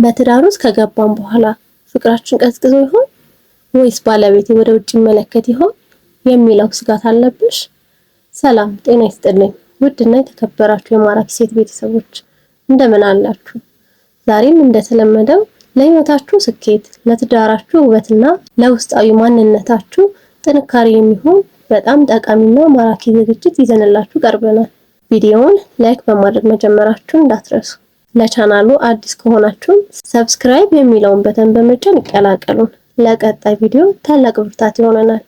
በትዳር ውስጥ ከገባን በኋላ ፍቅራችን ቀዝቅዞ ይሆን ወይስ ባለቤቴ ወደ ውጭ ይመለከት ይሆን የሚለው ስጋት አለብሽ? ሰላም ጤና ይስጥልኝ ውድና የተከበራችሁ የማራኪ ሴት ቤተሰቦች እንደምን አላችሁ? ዛሬም እንደተለመደው ለህይወታችሁ ስኬት፣ ለትዳራችሁ ውበትና ለውስጣዊ ማንነታችሁ ጥንካሬ የሚሆን በጣም ጠቃሚና ማራኪ ዝግጅት ይዘንላችሁ ቀርበናል። ቪዲዮውን ላይክ በማድረግ መጀመራችሁን እንዳትረሱ። ለቻናሉ አዲስ ከሆናችሁ ሰብስክራይብ የሚለውን በተን በመጫን ይቀላቀሉን። ለቀጣይ ቪዲዮ ታላቅ ብርታት ይሆነናል።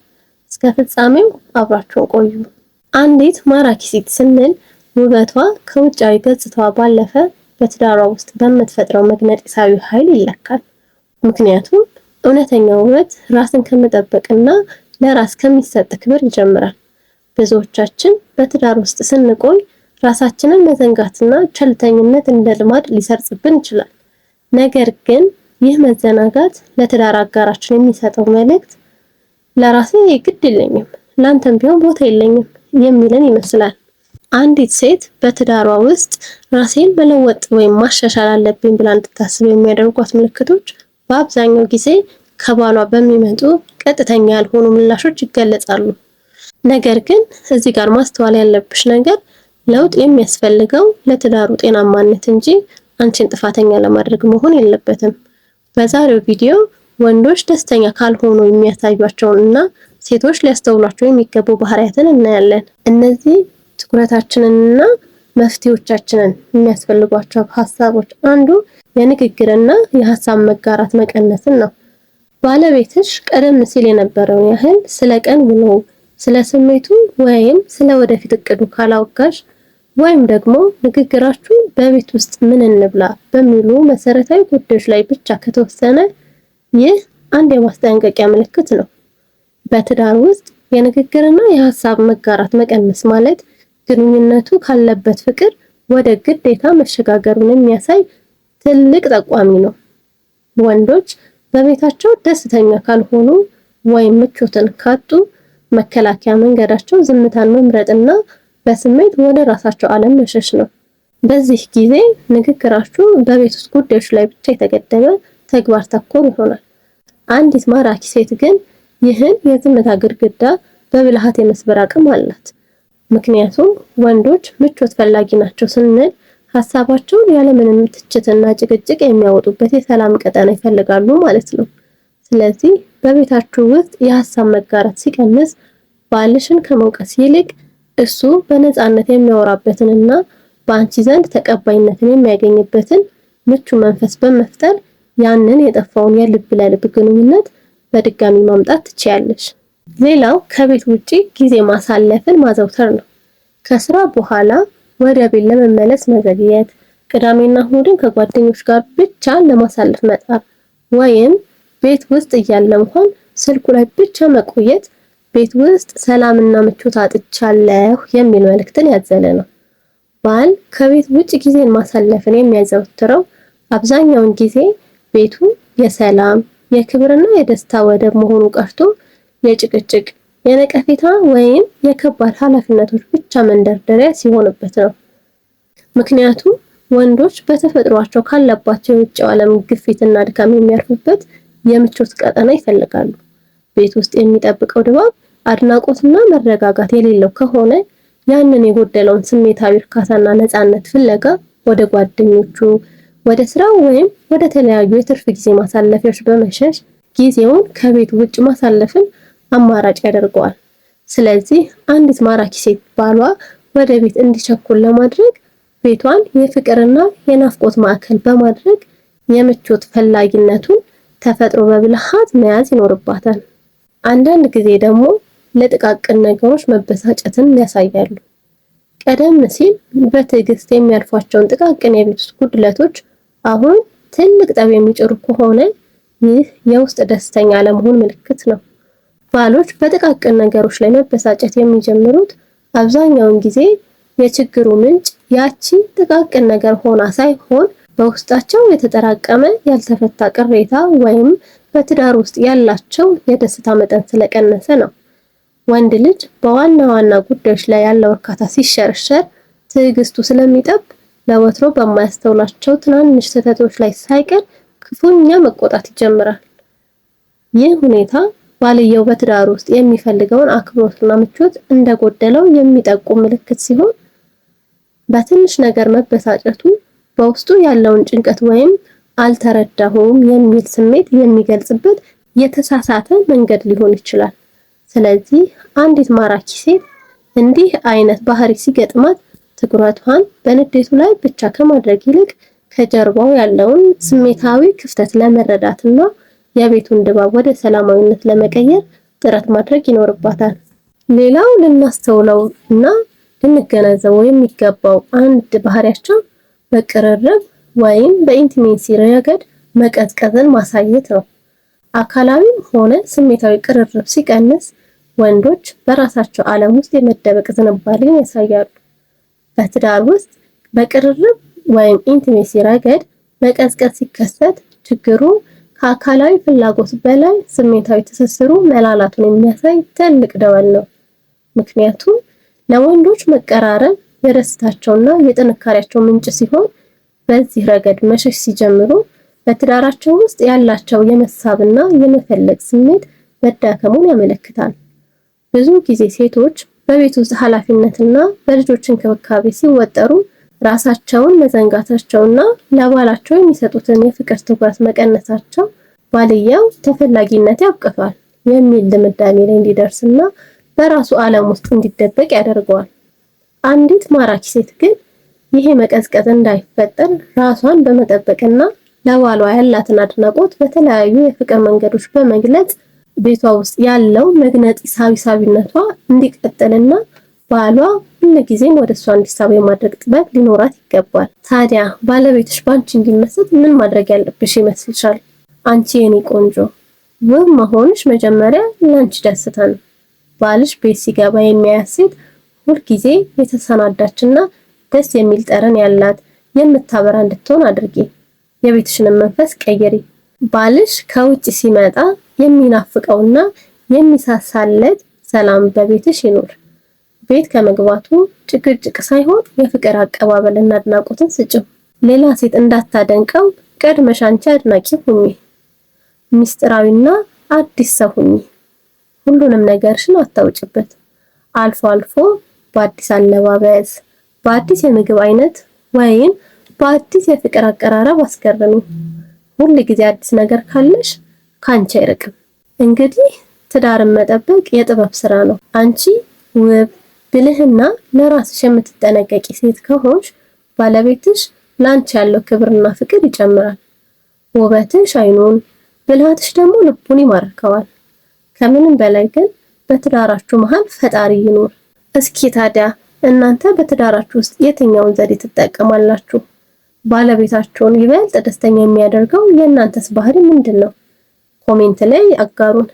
እስከ ፍጻሜው አብራችሁን ቆዩ። አንዲት ማራኪ ሴት ስንል ውበቷ ከውጫዊ ገጽታዋ ባለፈ በትዳሯ ውስጥ በምትፈጥረው መግነጢሳዊ ኃይል ይለካል። ምክንያቱም እውነተኛ ውበት ራስን ከመጠበቅና ለራስ ከሚሰጥ ክብር ይጀምራል። ብዙዎቻችን በትዳር ውስጥ ስንቆይ ራሳችንን መዘንጋትና ቸልተኝነት እንደ ልማድ ሊሰርጽብን ይችላል። ነገር ግን ይህ መዘናጋት ለትዳር አጋራችን የሚሰጠው መልእክት ለራሴ ግድ የለኝም፣ ላንተም ቢሆን ቦታ የለኝም የሚልን ይመስላል። አንዲት ሴት በትዳሯ ውስጥ ራሴን መለወጥ ወይም ማሻሻል አለብኝ ብላ እንድታስብ የሚያደርጓት ምልክቶች በአብዛኛው ጊዜ ከባሏ በሚመጡ ቀጥተኛ ያልሆኑ ምላሾች ይገለጻሉ። ነገር ግን እዚህ ጋር ማስተዋል ያለብሽ ነገር ለውጥ የሚያስፈልገው ለትዳሩ ጤናማነት እንጂ አንቺን ጥፋተኛ ለማድረግ መሆን የለበትም። በዛሬው ቪዲዮ ወንዶች ደስተኛ ካልሆኑ የሚያሳዩአቸውን እና ሴቶች ሊያስተውሏቸው የሚገቡ ባህሪያትን እናያለን። እነዚህ ትኩረታችንንና መፍትሄዎቻችንን የሚያስፈልጓቸው ሀሳቦች አንዱ የንግግርና የሀሳብ መጋራት መቀነስን ነው። ባለቤትሽ ቀደም ሲል የነበረውን ያህል ስለ ቀን ውሎ፣ ስለ ስሜቱ ወይም ስለ ወደፊት እቅዱ ካላወጋሽ ወይም ደግሞ ንግግራችሁ በቤት ውስጥ ምን እንብላ በሚሉ መሰረታዊ ጉዳዮች ላይ ብቻ ከተወሰነ ይህ አንድ የማስጠንቀቂያ ምልክት ነው። በትዳር ውስጥ የንግግርና የሀሳብ መጋራት መቀነስ ማለት ግንኙነቱ ካለበት ፍቅር ወደ ግዴታ መሸጋገሩን የሚያሳይ ትልቅ ጠቋሚ ነው። ወንዶች በቤታቸው ደስተኛ ካልሆኑ ወይም ምቾትን ካጡ መከላከያ መንገዳቸው ዝምታን መምረጥና በስሜት ወደ ራሳቸው ዓለም መሸሽ ነው። በዚህ ጊዜ ንግግራችሁ በቤት ውስጥ ጉዳዮች ላይ ብቻ የተገደበ ተግባር ተኮር ይሆናል። አንዲት ማራኪ ሴት ግን ይህን የዝምታ ግድግዳ በብልሃት የመስበር አቅም አላት። ምክንያቱም ወንዶች ምቾት ፈላጊ ናቸው ስንል ሀሳባቸውን ያለምንም ትችትና ጭቅጭቅ የሚያወጡበት የሰላም ቀጠና ይፈልጋሉ ማለት ነው። ስለዚህ በቤታችሁ ውስጥ የሀሳብ መጋራት ሲቀንስ ባልሽን ከመውቀስ ይልቅ እሱ በነፃነት የሚያወራበትንና በአንቺ ዘንድ ተቀባይነትን የሚያገኝበትን ምቹ መንፈስ በመፍጠር ያንን የጠፋውን የልብ ለልብ ግንኙነት በድጋሚ ማምጣት ትችያለሽ። ሌላው ከቤት ውጪ ጊዜ ማሳለፍን ማዘውተር ነው። ከስራ በኋላ ወደ ቤት ለመመለስ መዘግየት፣ ቅዳሜና እሁድን ከጓደኞች ጋር ብቻ ለማሳለፍ መጣር ወይም ቤት ውስጥ እያለ እንኳን ስልኩ ላይ ብቻ መቆየት ቤት ውስጥ ሰላምና ምቾት አጥቻለሁ የሚል መልእክትን ያዘለ ነው። ባል ከቤት ውጭ ጊዜን ማሳለፍን የሚያዘወትረው አብዛኛውን ጊዜ ቤቱ የሰላም የክብርና የደስታ ወደብ መሆኑ ቀርቶ የጭቅጭቅ፣ የነቀፌታ ወይም የከባድ ኃላፊነቶች ብቻ መንደርደሪያ ሲሆንበት ነው። ምክንያቱም ወንዶች በተፈጥሯቸው ካለባቸው የውጭው ዓለም ግፊትና ድካም የሚያርፉበት የምቾት ቀጠና ይፈልጋሉ። ቤት ውስጥ የሚጠብቀው ድባብ አድናቆትና መረጋጋት የሌለው ከሆነ ያንን የጎደለውን ስሜታዊ እርካታና ነፃነት ፍለጋ ወደ ጓደኞቹ፣ ወደ ስራ ወይም ወደ ተለያዩ የትርፍ ጊዜ ማሳለፊያዎች በመሸሽ ጊዜውን ከቤት ውጭ ማሳለፍን አማራጭ ያደርገዋል። ስለዚህ አንዲት ማራኪ ሴት ባሏ ወደ ቤት እንዲቸኩል ለማድረግ ቤቷን የፍቅርና የናፍቆት ማዕከል በማድረግ የምቾት ፈላጊነቱን ተፈጥሮ በብልሃት መያዝ ይኖርባታል። አንዳንድ ጊዜ ደግሞ ለጥቃቅን ነገሮች መበሳጨትን ያሳያሉ። ቀደም ሲል በትዕግስት የሚያልፏቸውን ጥቃቅን የቤት ውስጥ ጉድለቶች አሁን ትልቅ ጠብ የሚጭሩ ከሆነ ይህ የውስጥ ደስተኛ አለመሆን ምልክት ነው። ባሎች በጥቃቅን ነገሮች ላይ መበሳጨት የሚጀምሩት አብዛኛውን ጊዜ የችግሩ ምንጭ ያቺ ጥቃቅን ነገር ሆና ሳይሆን በውስጣቸው የተጠራቀመ ያልተፈታ ቅሬታ ወይም በትዳር ውስጥ ያላቸው የደስታ መጠን ስለቀነሰ ነው። ወንድ ልጅ በዋና ዋና ጉዳዮች ላይ ያለው እርካታ ሲሸረሸር ትዕግስቱ ስለሚጠብ ለወትሮ በማያስተውላቸው ትናንሽ ስህተቶች ላይ ሳይቀር ክፉኛ መቆጣት ይጀምራል። ይህ ሁኔታ ባልየው በትዳር ውስጥ የሚፈልገውን አክብሮትና ምቾት እንደጎደለው የሚጠቁም ምልክት ሲሆን በትንሽ ነገር መበሳጨቱ በውስጡ ያለውን ጭንቀት ወይም አልተረዳሁም የሚል ስሜት የሚገልጽበት የተሳሳተ መንገድ ሊሆን ይችላል። ስለዚህ አንዲት ማራኪ ሴት እንዲህ አይነት ባህሪ ሲገጥማት ትኩረቷን በንዴቱ ላይ ብቻ ከማድረግ ይልቅ ከጀርባው ያለውን ስሜታዊ ክፍተት ለመረዳትና የቤቱን ድባብ ወደ ሰላማዊነት ለመቀየር ጥረት ማድረግ ይኖርባታል። ሌላው ልናስተውለው እና ልንገነዘበው የሚገባው አንድ ባህሪያቸው በቅርርብ ወይም በኢንቲሜሲ ረገድ መቀዝቀዝን ማሳየት ነው። አካላዊም ሆነ ስሜታዊ ቅርርብ ሲቀንስ ወንዶች በራሳቸው ዓለም ውስጥ የመደበቅ ዝንባሌን ያሳያሉ። በትዳር ውስጥ በቅርርብ ወይም ኢንቲሜሲ ረገድ መቀዝቀዝ ሲከሰት ችግሩ ከአካላዊ ፍላጎት በላይ ስሜታዊ ትስስሩ መላላቱን የሚያሳይ ትልቅ ደወል ነው። ምክንያቱም ለወንዶች መቀራረብ የደስታቸውና የጥንካሬያቸው ምንጭ ሲሆን በዚህ ረገድ መሸሽ ሲጀምሩ በትዳራቸው ውስጥ ያላቸው የመሳብና የመፈለግ ስሜት መዳከሙን ያመለክታል። ብዙ ጊዜ ሴቶች በቤት ውስጥ ኃላፊነትና በልጆች እንክብካቤ ሲወጠሩ ራሳቸውን መዘንጋታቸውና ለባላቸው የሚሰጡትን የፍቅር ትኩረት መቀነሳቸው ባልየው ተፈላጊነት ያብቅቷል የሚል ድምዳሜ ላይ እንዲደርስና በራሱ ዓለም ውስጥ እንዲደበቅ ያደርገዋል። አንዲት ማራኪ ሴት ግን ይሄ መቀዝቀዝ እንዳይፈጠር ራሷን በመጠበቅና ለባሏ ያላትን አድናቆት በተለያዩ የፍቅር መንገዶች በመግለጽ ቤቷ ውስጥ ያለው መግነጢሳዊ ሳቢነቷ እንዲቀጥልና ባሏ ሁልጊዜም ወደ እሷ እንዲሳብ የማድረግ ጥበብ ሊኖራት ይገባል። ታዲያ ባለቤትሽ ባንቺ እንዲመሰጥ ምን ማድረግ ያለብሽ ይመስልሻል? አንቺ የኔ ቆንጆ፣ ውብ መሆንሽ መጀመሪያ ለአንቺ ደስታ ነው። ባልሽ ቤት ሲገባ የሚያያት ሴት ሁልጊዜ የተሰናዳችና ደስ የሚል ጠረን ያላት የምታበራ እንድትሆን አድርጊ። የቤትሽንም መንፈስ ቀይሪ። ባልሽ ከውጭ ሲመጣ የሚናፍቀውና የሚሳሳለት ሰላም በቤትሽ ይኖር። ቤት ከመግባቱ ጭቅጭቅ ሳይሆን የፍቅር አቀባበልና አድናቆትን ስጭው። ሌላ ሴት እንዳታደንቀው ቀድመሽ አንቺ አድናቂ ሁኚ። ሚስጥራዊና አዲስ ሰው ሁኚ። ሁሉንም ነገርሽን አታውጭበት። አልፎ አልፎ በአዲስ አለባበስ፣ በአዲስ የምግብ አይነት ወይም በአዲስ የፍቅር አቀራረብ አስገርሚ። ሁል ጊዜ አዲስ ነገር ካለሽ ካንቺ አይርቅም። እንግዲህ ትዳርን መጠበቅ የጥበብ ስራ ነው። አንቺ ውብ፣ ብልህና ለራስሽ የምትጠነቀቂ ሴት ከሆንሽ ባለቤትሽ ላንቺ ያለው ክብርና ፍቅር ይጨምራል። ውበትሽ አይኑን፣ ብልሃትሽ ደግሞ ልቡን ይማርከዋል። ከምንም በላይ ግን በትዳራችሁ መሃል ፈጣሪ ይኖር። እስኪ ታዲያ እናንተ በትዳራችሁ ውስጥ የትኛውን ዘዴ ትጠቀማላችሁ? ባለቤታችሁን ይበልጥ ደስተኛ የሚያደርገው የእናንተስ ባህሪ ምንድን ነው? ኮሜንት ላይ አጋሩን።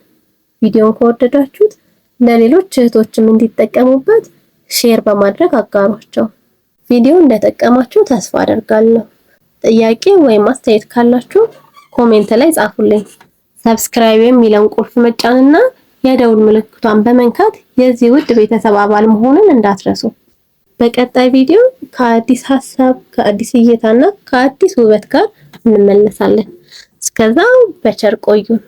ቪዲዮውን ከወደዳችሁት ለሌሎች እህቶችም እንዲጠቀሙበት ሼር በማድረግ አጋሯቸው። ቪዲዮ እንደጠቀማችሁ ተስፋ አደርጋለሁ። ጥያቄ ወይም አስተያየት ካላችሁ ኮሜንት ላይ ጻፉልኝ። ሰብስክራይብ የሚለውን ቁልፍ መጫንና የደውል ምልክቷን በመንካት የዚህ ውድ ቤተሰብ አባል መሆንን እንዳትረሱ። በቀጣይ ቪዲዮ ከአዲስ ሀሳብ፣ ከአዲስ እይታና ከአዲስ ውበት ጋር እንመለሳለን። እስከዛው በቸር ቆዩን።